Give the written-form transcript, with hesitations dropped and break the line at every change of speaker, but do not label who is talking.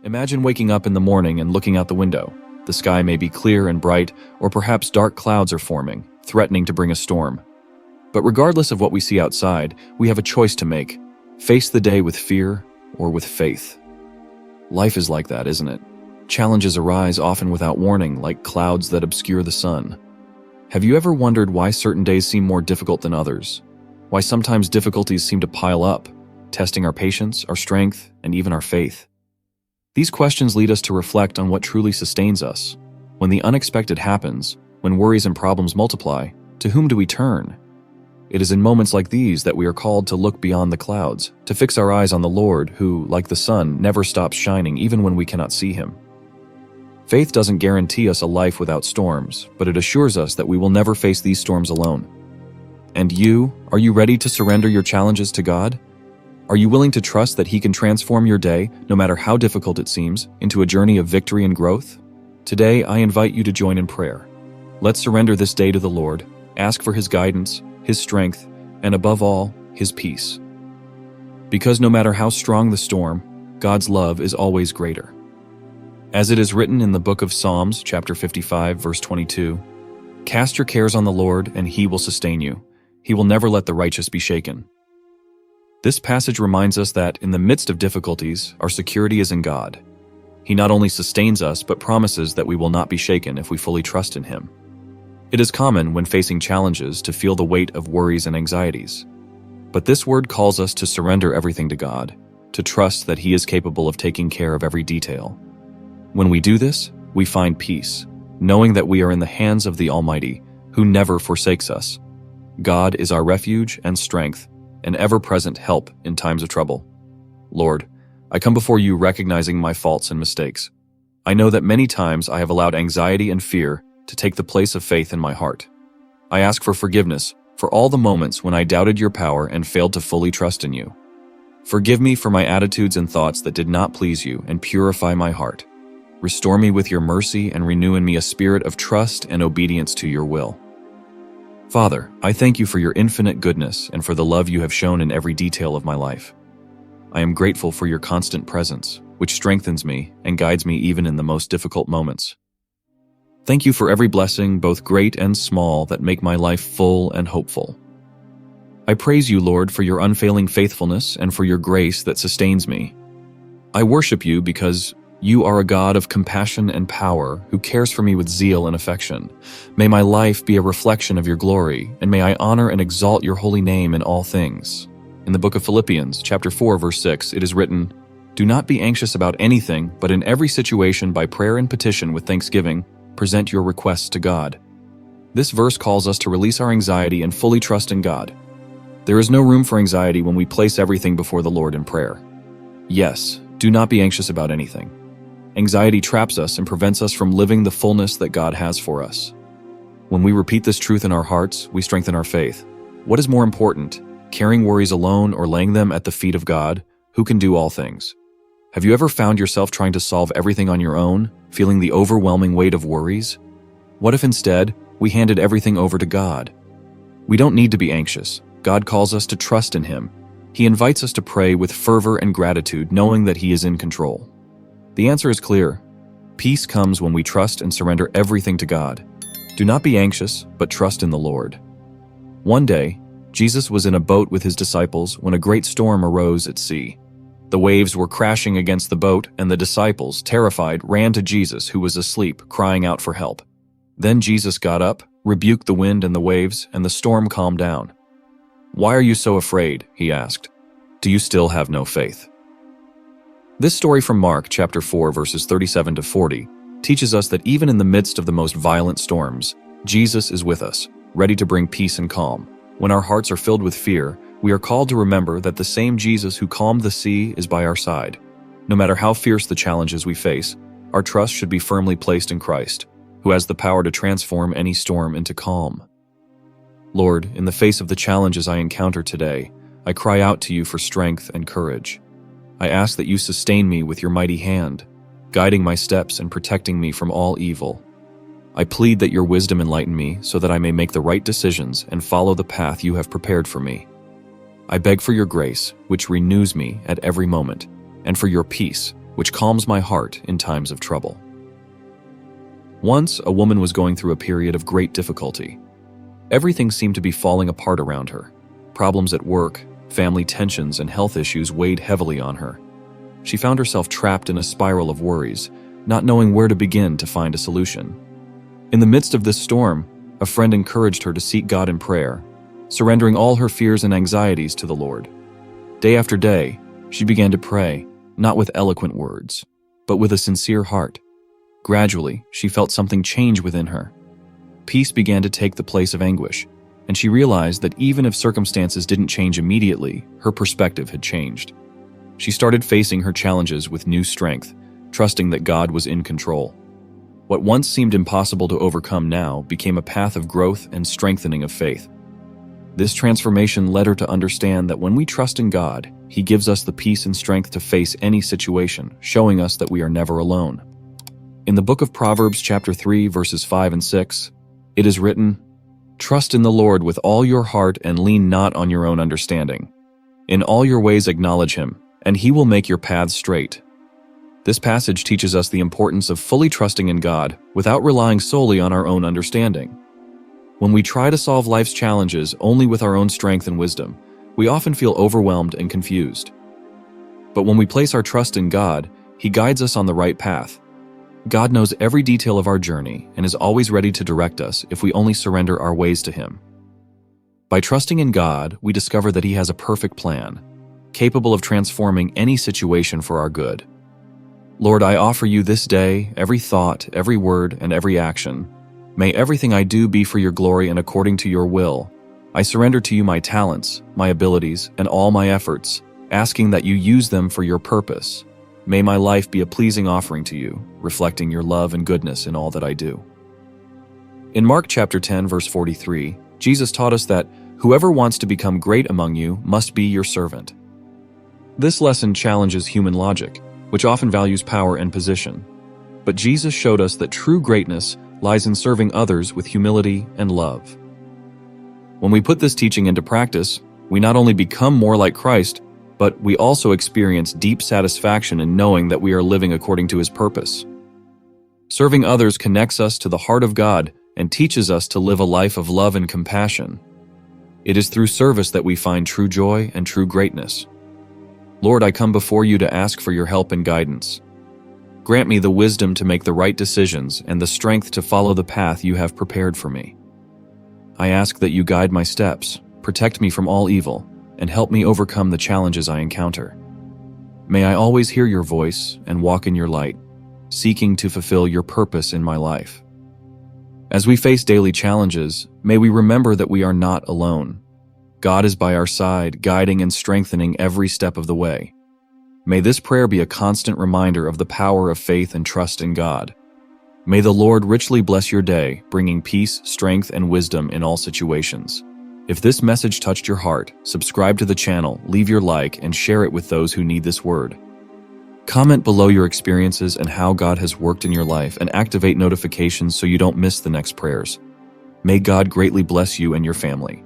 Imagine waking up in the morning and looking out the window. The sky may be clear and bright, or perhaps dark clouds are forming, threatening to bring a storm. But regardless of what we see outside, we have a choice to make: face the day with fear or with faith. Life is like that, isn't it? Challenges arise often without warning, like clouds that obscure the sun. Have you ever wondered why certain days seem more difficult than others? Why sometimes difficulties seem to pile up, testing our patience, our strength, and even our faith? These questions lead us to reflect on what truly sustains us. When the unexpected happens, when worries and problems multiply, to whom do we turn? It is in moments like these that we are called to look beyond the clouds, to fix our eyes on the Lord who, like the sun, never stops shining even when we cannot see him. Faith doesn't guarantee us a life without storms, but it assures us that we will never face these storms alone. And you, are you ready to surrender your challenges to God? Are you willing to trust that he can transform your day, no matter how difficult it seems, into a journey of victory and growth? Today, I invite you to join in prayer. Let's surrender this day to the Lord, ask for his guidance, his strength, and above all, his peace. Because no matter how strong the storm, God's love is always greater. As it is written in the book of Psalms, chapter 55, verse 22, "Cast your cares on the Lord, and he will sustain you. He will never let the righteous be shaken." This passage reminds us that, in the midst of difficulties, our security is in God. He not only sustains us, but promises that we will not be shaken if we fully trust in him. It is common, when facing challenges, to feel the weight of worries and anxieties. But this word calls us to surrender everything to God, to trust that he is capable of taking care of every detail. When we do this, we find peace, knowing that we are in the hands of the Almighty, who never forsakes us. God is our refuge and strength, an ever-present help in times of trouble. Lord, I come before you recognizing my faults and mistakes. I know that many times I have allowed anxiety and fear to take the place of faith in my heart. I ask for forgiveness for all the moments when I doubted your power and failed to fully trust in you. Forgive me for my attitudes and thoughts that did not please you, and purify my heart. Restore me with your mercy and renew in me a spirit of trust and obedience to your will. Father, I thank you for your infinite goodness and for the love you have shown in every detail of my life. I am grateful for your constant presence, which strengthens me and guides me even in the most difficult moments. Thank you for every blessing, both great and small, that make my life full and hopeful. I praise you, Lord, for your unfailing faithfulness and for your grace that sustains me. I worship you because you are a God of compassion and power who cares for me with zeal and affection. May my life be a reflection of your glory, and may I honor and exalt your holy name in all things. In the book of Philippians, chapter 4, verse 6, it is written, "Do not be anxious about anything, but in every situation by prayer and petition with thanksgiving, present your requests to God." This verse calls us to release our anxiety and fully trust in God. There is no room for anxiety when we place everything before the Lord in prayer. Yes, do not be anxious about anything. Anxiety traps us and prevents us from living the fullness that God has for us. When we repeat this truth in our hearts, we strengthen our faith. What is more important, carrying worries alone or laying them at the feet of God, who can do all things? Have you ever found yourself trying to solve everything on your own, feeling the overwhelming weight of worries? What if instead, we handed everything over to God? We don't need to be anxious. God calls us to trust in him. He invites us to pray with fervor and gratitude, knowing that he is in control. The answer is clear. Peace comes when we trust and surrender everything to God. Do not be anxious, but trust in the Lord. One day, Jesus was in a boat with his disciples when a great storm arose at sea. The waves were crashing against the boat, and the disciples, terrified, ran to Jesus, who was asleep, crying out for help. Then Jesus got up, rebuked the wind and the waves, and the storm calmed down. "Why are you so afraid?" he asked. "Do you still have no faith?" This story from Mark chapter 4, verses 37 to 40, teaches us that even in the midst of the most violent storms, Jesus is with us, ready to bring peace and calm. When our hearts are filled with fear, we are called to remember that the same Jesus who calmed the sea is by our side. No matter how fierce the challenges we face, our trust should be firmly placed in Christ, who has the power to transform any storm into calm. Lord, in the face of the challenges I encounter today, I cry out to you for strength and courage. I ask that you sustain me with your mighty hand, guiding my steps and protecting me from all evil. I plead that your wisdom enlighten me so that I may make the right decisions and follow the path you have prepared for me. I beg for your grace, which renews me at every moment, and for your peace, which calms my heart in times of trouble. Once, a woman was going through a period of great difficulty. Everything seemed to be falling apart around her. Problems at work, family tensions, and health issues weighed heavily on her. She found herself trapped in a spiral of worries, not knowing where to begin to find a solution. In the midst of this storm, a friend encouraged her to seek God in prayer, surrendering all her fears and anxieties to the Lord. Day after day, she began to pray, not with eloquent words, but with a sincere heart. Gradually, she felt something change within her. Peace began to take the place of anguish, and she realized that even if circumstances didn't change immediately, her perspective had changed. She started facing her challenges with new strength, trusting that God was in control. What once seemed impossible to overcome now became a path of growth and strengthening of faith. This transformation led her to understand that when we trust in God, He gives us the peace and strength to face any situation, showing us that we are never alone. In the book of Proverbs chapter 3, verses 5 and 6, it is written, "Trust in the Lord with all your heart and lean not on your own understanding. In all your ways acknowledge Him, and He will make your paths straight." This passage teaches us the importance of fully trusting in God without relying solely on our own understanding. When we try to solve life's challenges only with our own strength and wisdom, we often feel overwhelmed and confused. But when we place our trust in God, He guides us on the right path. God knows every detail of our journey and is always ready to direct us if we only surrender our ways to Him. By trusting in God, we discover that He has a perfect plan, capable of transforming any situation for our good. Lord, I offer You this day every thought, every word, and every action. May everything I do be for Your glory and according to Your will. I surrender to You my talents, my abilities, and all my efforts, asking that You use them for Your purpose. May my life be a pleasing offering to You, reflecting Your love and goodness in all that I do. In Mark chapter 10, verse 43, Jesus taught us that whoever wants to become great among you must be your servant. This lesson challenges human logic, which often values power and position. But Jesus showed us that true greatness lies in serving others with humility and love. When we put this teaching into practice, we not only become more like Christ, but we also experience deep satisfaction in knowing that we are living according to His purpose. Serving others connects us to the heart of God and teaches us to live a life of love and compassion. It is through service that we find true joy and true greatness. Lord, I come before You to ask for Your help and guidance. Grant me the wisdom to make the right decisions and the strength to follow the path You have prepared for me. I ask that You guide my steps, protect me from all evil, and help me overcome the challenges I encounter. May I always hear Your voice and walk in Your light, seeking to fulfill Your purpose in my life. As we face daily challenges, may we remember that we are not alone. God is by our side, guiding and strengthening every step of the way. May this prayer be a constant reminder of the power of faith and trust in God. May the Lord richly bless your day, bringing peace, strength, and wisdom in all situations. If this message touched your heart, subscribe to the channel, leave your like, and share it with those who need this word. Comment below your experiences and how God has worked in your life, and activate notifications so you don't miss the next prayers. May God greatly bless you and your family.